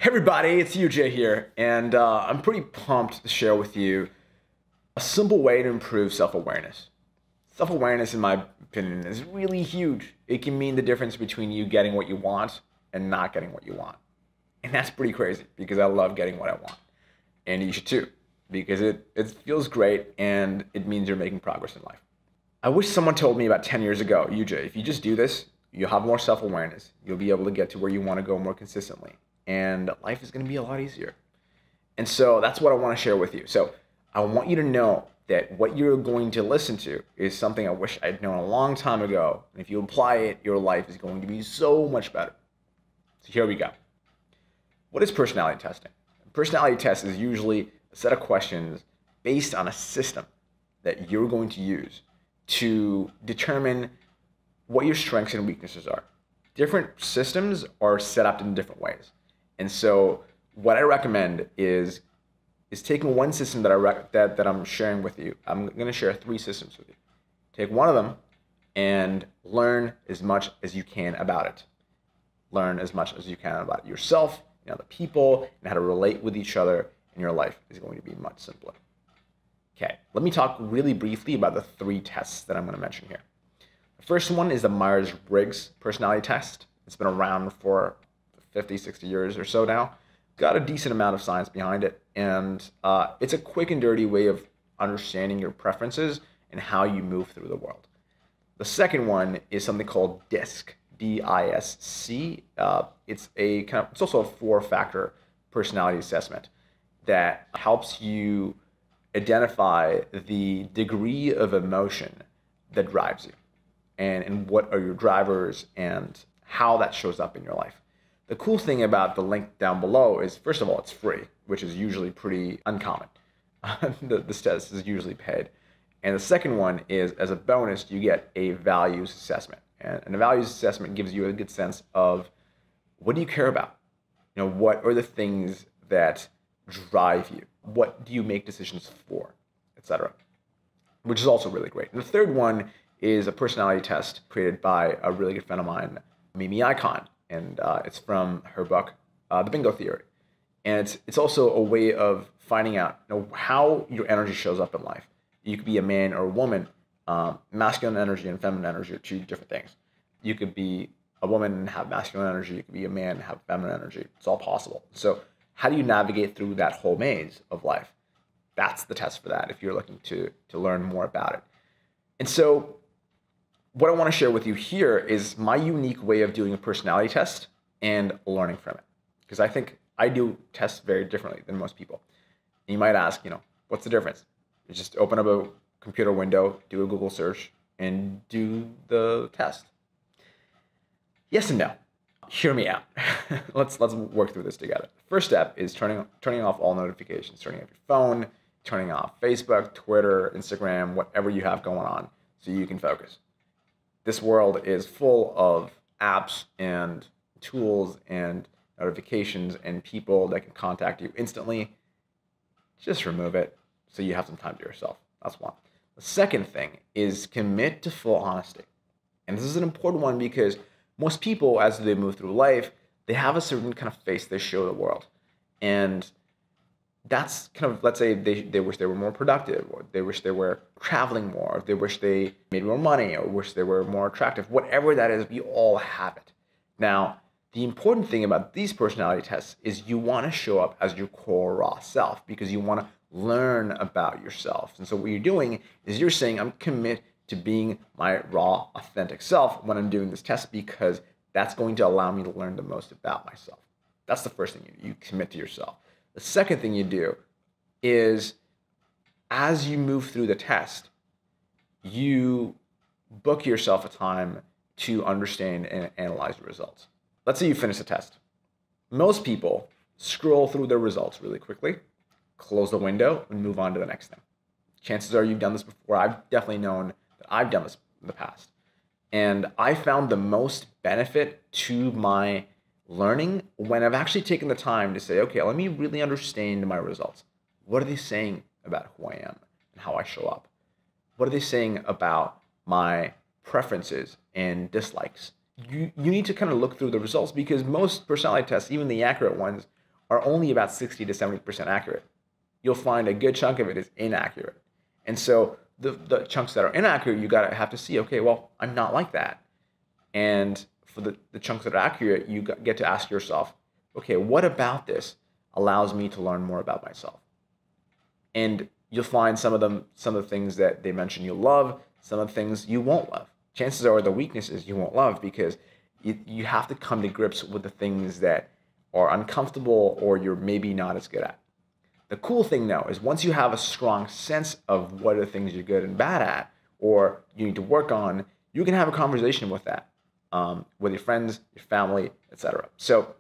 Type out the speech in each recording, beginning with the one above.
Everybody, it's UJ here, and I'm pretty pumped to share with you a simple way to improve self-awareness. Self-awareness, in my opinion, is really huge. It can mean the difference between you getting what you want and not getting what you want. And that's pretty crazy because I love getting what I want. And you should too, because it feels great and it means you're making progress in life. I wish someone told me about 10 years ago, UJ, if you just do this, you'll have more self-awareness. You'll be able to get to where you want to go more consistently. And life is going to be a lot easier. And so that's what I want to share with you. So I want you to know that what you're going to listen to is something I wish I'd known a long time ago. And if you apply it, your life is going to be so much better. So here we go. What is personality testing? A personality test is usually a set of questions based on a system that you're going to use to determine what your strengths and weaknesses are. Different systems are set up in different ways. And so what I recommend is taking one system that I'm sharing with you. I'm going to share 3 systems with you. Take one of them and learn as much as you can about it. Learn as much as you can about yourself, the people, and how to relate with each other, and your life is going to be much simpler. Okay, let me talk really briefly about the 3 tests that I'm going to mention here. The first one is the Myers-Briggs personality test. It's been around for 50, 60 years or so now. Got a decent amount of science behind it, and it's a quick and dirty way of understanding your preferences and how you move through the world. The second one is something called DISC, D-I-S-C. It's also a 4-factor personality assessment that helps you identify the degree of emotion that drives you, and what are your drivers and how that shows up in your life. The cool thing about the link down below is, first of all, it's free, which is usually pretty uncommon. This test is usually paid. And the second one is, as a bonus, you get a values assessment. And a values assessment gives you a good sense of, what do you care about? What are the things that drive you? What do you make decisions for, etc. Which is also really great. And the third one is a personality test created by a really good friend of mine, Mimi Icon. And it's from her book, The Bingo Theory. And it's also a way of finding out how your energy shows up in life. You could be a man or a woman. Masculine energy and feminine energy are 2 different things. You could be a woman and have masculine energy. You could be a man and have feminine energy. It's all possible. So how do you navigate through that whole maze of life? That's the test for that if you're looking to learn more about it. And so what I want to share with you here is my unique way of doing a personality test and learning from it. Because I think I do tests very differently than most people. And you might ask, what's the difference? You just open up a computer window, do a Google search, and do the test. Yes and no. Hear me out. Let's work through this together. First step is turning off all notifications, turning off your phone, turning off Facebook, Twitter, Instagram, whatever you have going on, so you can focus. This world is full of apps and tools and notifications and people that can contact you instantly. Just remove it so you have some time to yourself. That's one. The second thing is commit to full honesty. And this is an important one because most people, as they move through life, they have a certain kind of face they show the world. And that's kind of, let's say they wish they were more productive, or they wish they were traveling more, or they wish they made more money, or wish they were more attractive. Whatever that is, we all have it. Now, the important thing about these personality tests is you want to show up as your core raw self because you want to learn about yourself. And so what you're doing is you're saying, I'm committed to being my raw, authentic self when I'm doing this test because that's going to allow me to learn the most about myself. That's the first thing you do. You commit to yourself. The second thing you do is, as you move through the test, you book yourself a time to understand and analyze the results. Let's say you finish the test. Most people scroll through their results really quickly, close the window, and move on to the next thing. Chances are you've done this before. I've definitely known that I've done this in the past. And I found the most benefit to my learning when I've actually taken the time to say, okay, let me really understand my results. What are they saying about who I am and how I show up? What are they saying about my preferences and dislikes? You need to kind of look through the results because most personality tests, even the accurate ones, are only about 60 to 70% accurate. You'll find a good chunk of it is inaccurate. And so the chunks that are inaccurate, you gotta have to see, okay, well, I'm not like that. And for the chunks that are accurate, you get to ask yourself, okay, what about this allows me to learn more about myself? And you'll find some of the things that they mention you'll love, some of the things you won't love. Chances are the weaknesses you won't love, because you have to come to grips with the things that are uncomfortable or you're maybe not as good at. The cool thing though is once you have a strong sense of what are the things you're good and bad at, or you need to work on, you can have a conversation with that, with your friends, your family, etc. So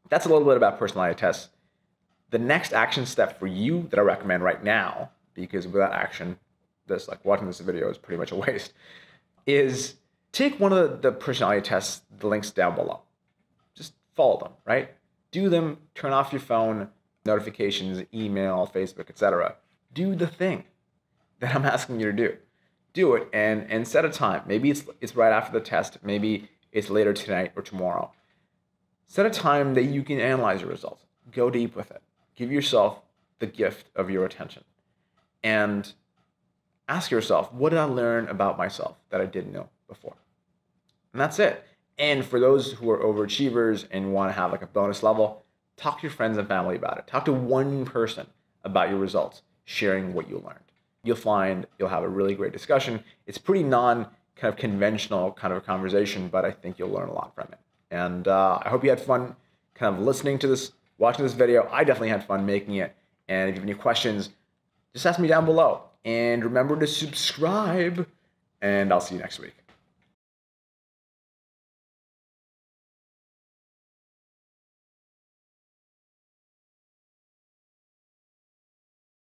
that's a little bit about personality tests. The next action step for you that I recommend right now, because without action, watching this video is pretty much a waste, is take one of the personality tests, the links down below. Just follow them, right? Do them, turn off your phone, notifications, email, Facebook, etc. Do the thing that I'm asking you to do. Do it and set a time. Maybe it's right after the test. Maybe it's later tonight or tomorrow. Set a time that you can analyze your results. Go deep with it. Give yourself the gift of your attention. And ask yourself, what did I learn about myself that I didn't know before? And that's it. And for those who are overachievers and want to have like a bonus level, talk to your friends and family about it. Talk to one person about your results, sharing what you learned. You'll find you'll have a really great discussion. It's pretty conventional kind of a conversation, but I think you'll learn a lot from it. And I hope you had fun kind of listening to this, watching this video. I definitely had fun making it. And if you have any questions, just ask me down below. And remember to subscribe, and I'll see you next week.